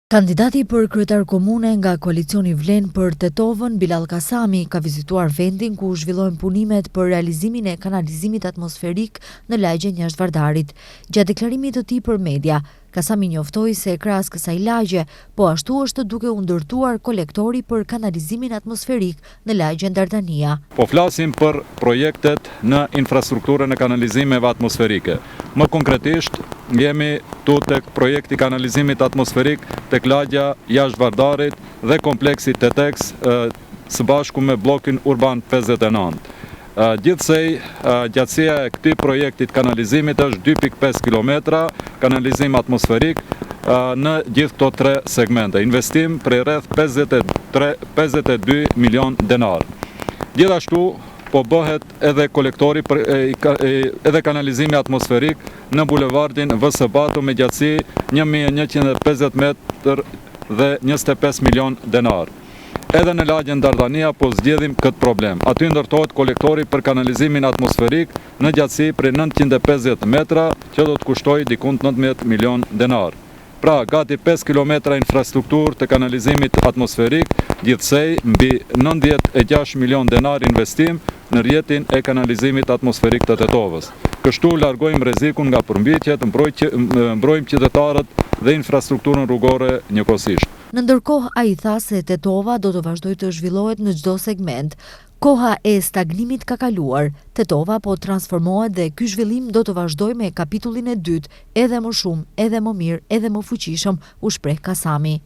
Kandidati për kryetar komune nga koalicioni Vlen për Tetovën, Bilal Kasami, ka vizituar vendin ku zhvillohen punimet për realizimin e kanalizimit atmosferik në lagjen jashtë Vardarit. Gjatë deklarimit të tij për media, Kasami njoftoi se krahas kësaj lagje, po ashtu është duke u ndërtuar kolektori për kanalizimin atmosferik në lagjen Dardania. Po flasim për projektet në infrastrukturën e kanalizimeve atmosferike. Më konkretisht, jemi tek projekti kanalizimit atmosferik tek lagja jashtë Vardarit dhe kompleksi Tetex së bashku me blokin urban 59. Gjithsej, gjatësia e këtij projektit kanalizimit është 2.5 km kanalizim atmosferik në gjithë këto tre segmente. Investim për rreth 52 milion denar. Gjithashtu, po bëhet edhe kolektori edhe kanalizimi atmosferik në bulevardin V.S. Batu me gjatësi 1150 metër dhe 25 milion denar. Edhe në lagjen Dardania po zgjedhim këtë problem. Aty ndërtohet kolektori për kanalizimin atmosferik në gjatësi për 950 metra që do të kushtoj dikund 19 milion denar. Pra, gati 5 km infrastruktur të kanalizimit atmosferik, gjithsej mbi 96 milion denar investim në rrjetin e kanalizimit atmosferik të Tetovës. Kështu largojmë rrezikun nga përmbajtjet, mbrojmë qytetarët dhe infrastrukturën rrugore njëkohësisht. Në ndërkohë, ai tha se Tetova do të vazhdojë të zhvillohet në çdo segment. Koha e stagnimit ka kaluar, Tetova po transformohet dhe ky zhvillim do të vazhdojë me kapitullin e dytë, edhe më shumë, edhe më mirë, edhe më fuqishëm, u shpreh Kasami.